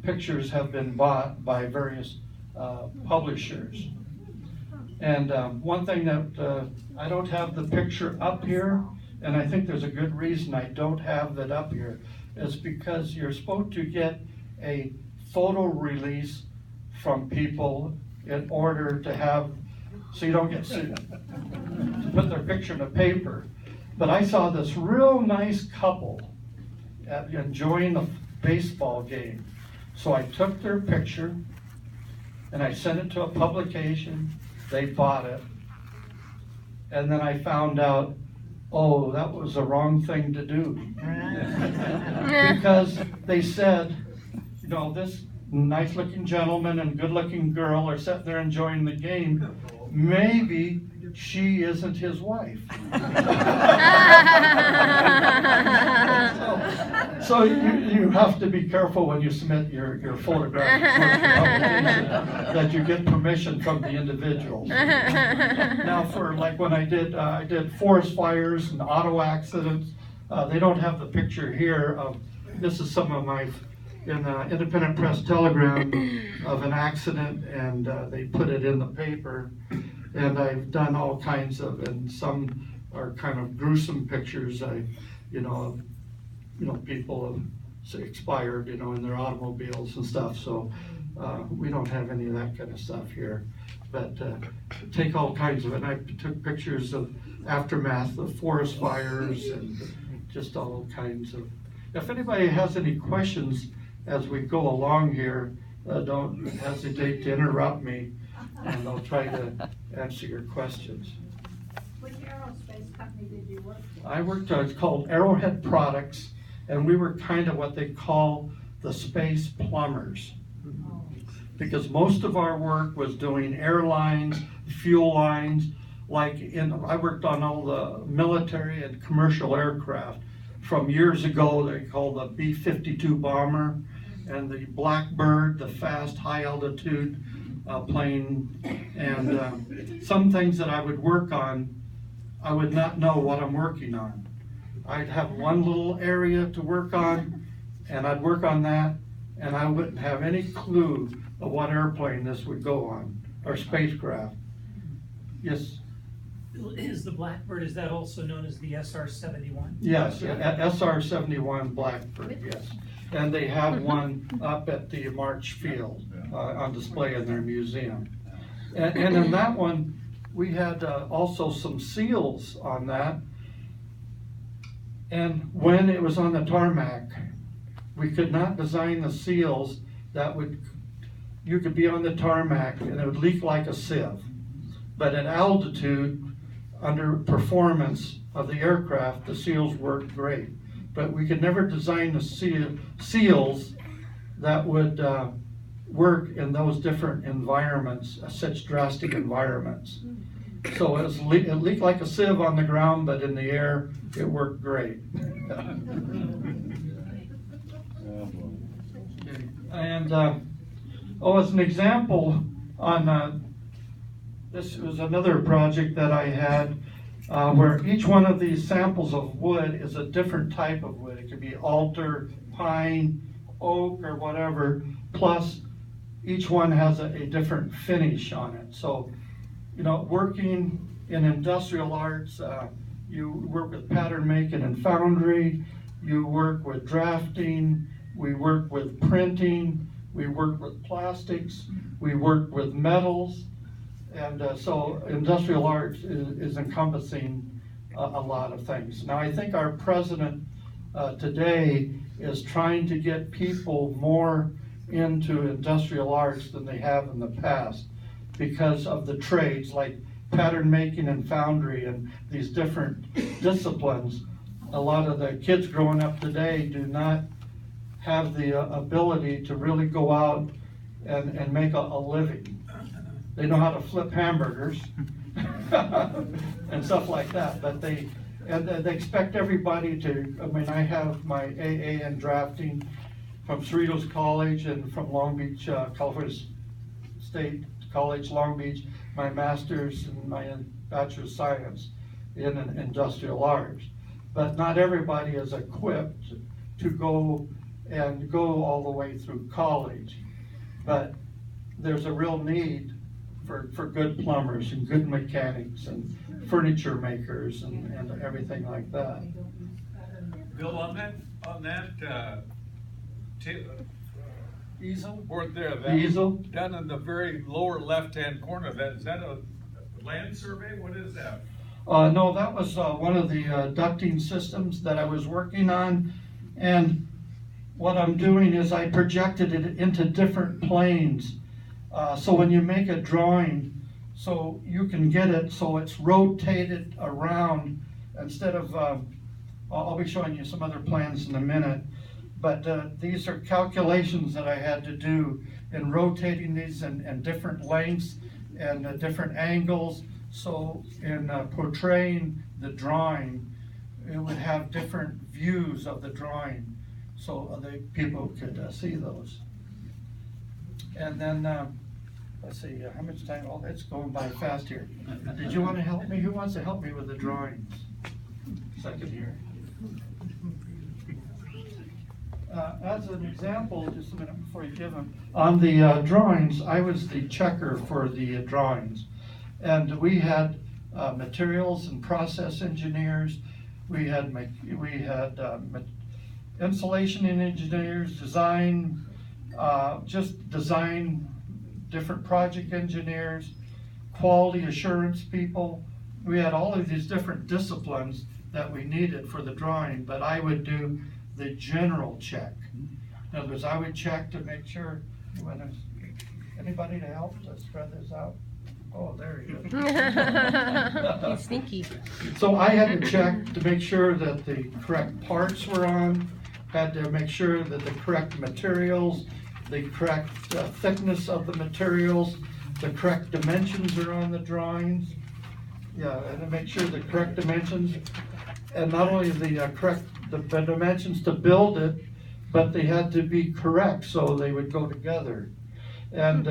pictures have been bought by various publishers. And one thing that I don't have the picture up here, and I think there's a good reason I don't have that up here, is because you're supposed to get a photo release from people in order to have, so you don't get sued, to put their picture in the paper. But I saw this real nice couple enjoying a baseball game. So I took their picture and I sent it to a publication. They bought it. And then I found out, oh, that was the wrong thing to do. Because they said, you know, this nice looking gentleman and good looking girl are sitting there enjoying the game. Maybe she isn't his wife. So you have to be careful when you submit your photograph that you get permission from the individuals. Now for like when I did forest fires and auto accidents, they don't have the picture here of, this is some of my, in the Independent Press Telegram of an accident, and they put it in the paper. And I've done all kinds of, and some are kind of gruesome pictures. People have expired, in their automobiles and stuff. So we don't have any of that kind of stuff here. But take all kinds of it. And I took pictures of aftermath of forest fires and just all kinds of. If anybody has any questions as we go along here, don't hesitate to interrupt me, and I'll try to answer your questions. Which aerospace company did you work for? I worked, it's called Arrowhead Products, and we were kind of what they call the space plumbers. Because most of our work was doing airlines, fuel lines, I worked on all the military and commercial aircraft. From years ago, they called the B-52 bomber, and the Blackbird, the fast high altitude plane, and some things that I would work on, I would not know what I'm working on. I'd have one little area to work on, and I'd work on that, and I wouldn't have any clue of what airplane this would go on, or spacecraft. Yes? Is the Blackbird, is that also known as the SR-71? Yes, SR-71 Blackbird, yes. And they have one up at the March Field on display in their museum. And in that one, we had also some seals on that. And when it was on the tarmac, we could not design the seals that you could be on the tarmac and it would leak like a sieve. But at altitude, under performance of the aircraft, the seals worked great. But we could never design the seals that would work in those different environments, such drastic environments. So it leaked like a sieve on the ground, but in the air, it worked great. And as an example, on this was another project that I had where each one of these samples of wood is a different type of wood. It could be alder, pine, oak, or whatever, plus each one has a different finish on it. So, working in industrial arts, you work with pattern making and foundry, you work with drafting, we work with printing, we work with plastics, we work with metals. And so industrial arts is encompassing a lot of things. Now I think our president today is trying to get people more into industrial arts than they have in the past because of the trades like pattern making and foundry and these different disciplines. A lot of the kids growing up today do not have the ability to really go out and make a living. They know how to flip hamburgers and stuff like that, but they expect everybody to. I have my AA in drafting from Cerritos College and from Long Beach, California State College, Long Beach, my master's and my bachelor's of science in industrial arts. But not everybody is equipped to go and go all the way through college. But there's a real need for good plumbers and good mechanics and furniture makers and everything like that. Bill, on that, easel board there, that. Easel? Down in the very lower left-hand corner, is that a land survey? What is that? No, that was one of the ducting systems that I was working on. And what I'm doing is I projected it into different planes. So when you make a drawing, so you can get it so it's rotated around instead of, I'll be showing you some other plans in a minute. But these are calculations that I had to do in rotating these in different lengths and different angles. So in portraying the drawing, it would have different views of the drawing so the people could see those. And then, let's see, how much time? Oh, it's going by fast here. Did you want to help me? Who wants to help me with the drawings? Second here. As an example, just a minute before you give them, on the drawings, I was the checker for the drawings. And we had materials and process engineers. We had insulation engineers, design, different project engineers, quality assurance people. We had all of these different disciplines that we needed for the drawing, but I would do the general check. In other words, I would check to make sure, anybody to help to spread this out? Oh, there you go. He's sneaky. So I had to check to make sure that the correct parts were on, had to make sure that the correct materials, the correct thickness of the materials, the correct dimensions are on the drawings. Yeah, and to make sure the correct dimensions, and not only the correct the dimensions to build it, but they had to be correct so they would go together. And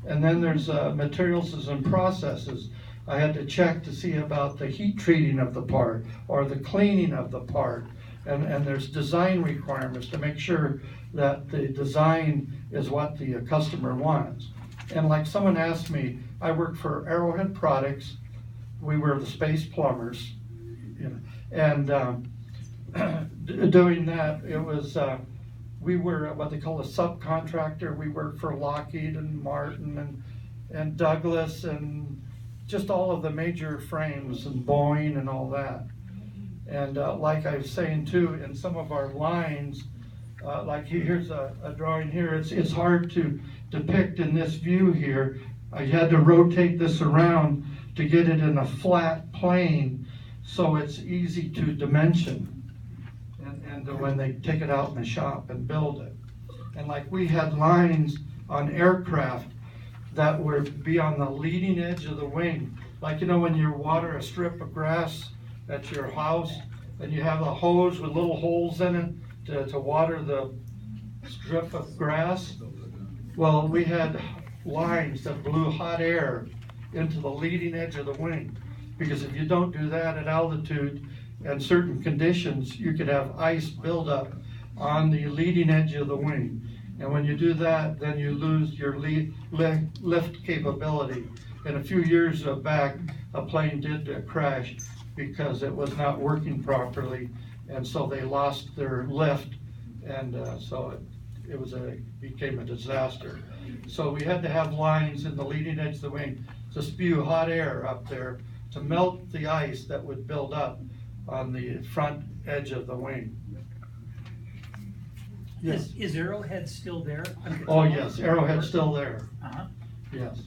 then there's materials and processes. I had to check to see about the heat treating of the part or the cleaning of the part. And there's design requirements to make sure that the design is what the customer wants. And like someone asked me, I work for Arrowhead Products. We were the space plumbers, you know, and doing that, it was, we were what they call a subcontractor. We worked for Lockheed and Martin and Douglas and just all of the major frames and Boeing and all that. And like I was saying too, in some of our lines, like here's a drawing here, it's hard to depict in this view here. I had to rotate this around to get it in a flat plane so it's easy to dimension. And when they take it out in the shop and build it. And like we had lines on aircraft that would be on the leading edge of the wing. Like, you know, when you water a strip of grass at your house and you have a hose with little holes in it to water the strip of grass. Well, we had lines that blew hot air into the leading edge of the wing. Because if you don't do that at altitude, and certain conditions, you could have ice buildup on the leading edge of the wing. And when you do that, then you lose your lift capability. And a few years back, a plane did crash because it was not working properly. And so they lost their lift. And so it became a disaster. So we had to have lines in the leading edge of the wing to spew hot air up there to melt the ice that would build up on the front edge of the wing. Yes. Is Arrowhead still there? Oh yes, Arrowhead's still there. Uh-huh. Yes.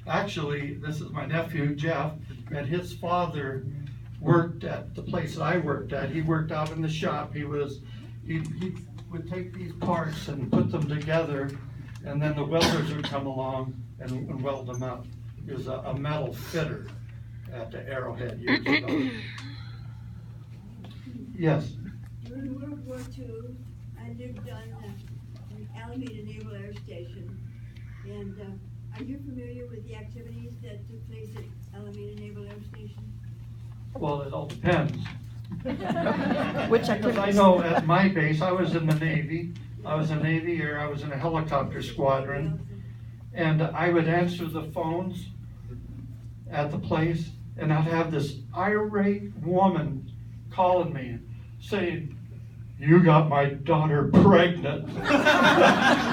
Actually, this is my nephew Jeff, and his father worked at the place that I worked at. He worked out in the shop. He would take these parts and put them together, and then the welders would come along and weld them up. He was a metal fitter at the Arrowhead years ago. Yes. During World War II, I lived on Alameda Naval Air Station. And are you familiar with the activities that took place at Alameda Naval Air Station? Well, it all depends. Which I Because I couldn't. know at my base, I was in the Navy, I was in Navy or I was in a helicopter squadron, and I would answer the phones at the place, and I'd have this irate woman calling me, saying, "You got my daughter pregnant."